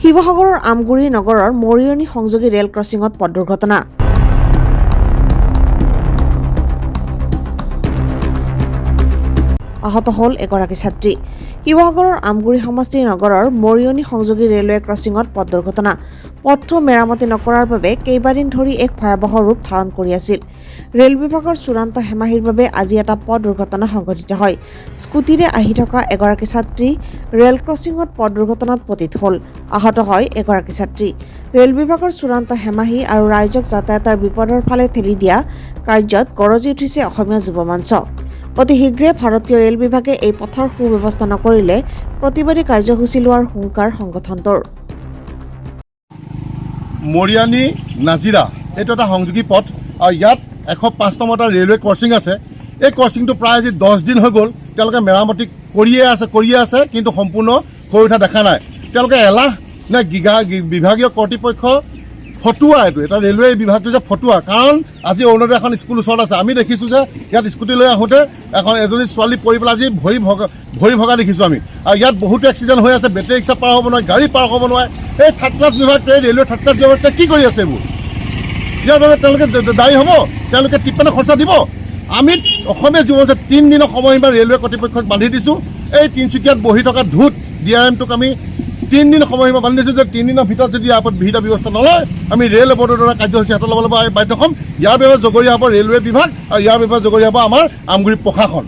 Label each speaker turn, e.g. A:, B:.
A: শিৱসাগৰৰ আমগুৰি নগৰৰ মৰিয়নি সংযোগী ৰেল ক্ৰছিঙত পথ দুৰ্ঘটনা। আহত হ'ল এগৰাকী ছাত্ৰী। শিৱসাগৰৰ আমগুৰি সমষ্টি নগৰৰ মৰিয়নি সংযোগী ৰেলৱে ক্ৰছিঙত পথ দুৰ্ঘটনা। পথটো মেৰামতি নকৰাৰ বাবে কেইবাদিন ধৰি এক ভয়াৱহ ৰূপ ধাৰণ কৰি আছিল। ৰেল বিভাগৰ চূড়ান্ত হেমাহিৰ বাবে আজি এটা পথ দুৰ্ঘটনা সংঘটিত হয়। স্কুটিৰে আহি থকা এগৰাকী ছাত্ৰী ৰেল ক্ৰছিঙত পথ দুৰ্ঘটনাত পতিত হ'ল। আহত হয় এগৰাকী ছাত্ৰী। ৰেল বিভাগৰ চূড়ান্ত হেমাহি আৰু ৰাইজক যাতায়াতৰ বিপদৰ ফালে ঠেলি দিয়া কাৰ্যত গৰজি উঠিছে অসমীয়া যুৱ মঞ্চ। অতি শীঘ্ৰে ভাৰতীয় ৰেল বিভাগে এই পথৰ সুব্যৱস্থা নকৰিলে প্ৰতিবাদী কাৰ্যসূচী লোৱাৰ হুংকাৰ সংগঠনটোৰ।
B: মৰিয়ানি নাজিৰা এইটো এটা সংযোগী পথ আৰু ইয়াত 105 নম্বৰ এটা ৰেলৱে ক্ৰছিং আছে। এই ক্ৰছিংটো প্ৰায় আজি 10 দিন হৈ গ'ল। তেওঁলোকে মেৰামতি কৰিয়ে আছে কিন্তু সম্পূৰ্ণ হৈ উঠা দেখা নাই। তেওঁলোকে এলাহ নে বিভাগীয় কৰ্তৃপক্ষ ফটুৱা, এইটো এটা ৰেলৱে বিভাগটো যে ফটুৱা। কাৰণ আজি অৰুণোদয় এখন স্কুল ওচৰত আছে। আমি দেখিছোঁ যে ইয়াত স্কুটি লৈ আহোঁতে এজনী ছোৱালী পৰি পেলাই আজি ভৰি ভগা দেখিছোঁ আমি। আৰু ইয়াত বহুতো এক্সিডেণ্ট হৈ আছে। বেটেৰী ৰিক্সা পাৰ হ'ব নোৱাৰে, গাড়ী পাৰ হ'ব নোৱাৰে। এই থাৰ্ড ক্লাছ বিভাগটোৱে ৰেলৱে থাৰ্ড ক্লাছ বিভাগটোৱে কি কৰি আছে এইবোৰ? ইয়াৰ বাবে তেওঁলোকে দায়ী হ'ব, তেওঁলোকে টিপ্পানী খৰচা দিব। আমি অসমীয়া জীৱন যে 3 দিনৰ সময়সীমা ৰেলৱে কৰ্তৃপক্ষক বান্ধি দিছোঁ। এই তিনিচুকীয়াত বহি থকা ধূত DRMটোক আমি 3 দিন সময়সীমা বান্ধি দিছোঁ যে 3 দিনৰ ভিতৰত যদি ইয়াৰ ওপৰত বিহিত ব্যৱস্থা নলয় আমি ৰেল বৰ্ডৰ দ্বাৰা কাৰ্যসূচী হাতত ল'ব বাধ্য হ'ম। ইয়াৰ বাবে জগৰীয়া হ'ব ৰেলৱে বিভাগ আৰু ইয়াৰ বাবে জগৰীয়া হ'ব আমাৰ আমগুৰি প্ৰশাসন।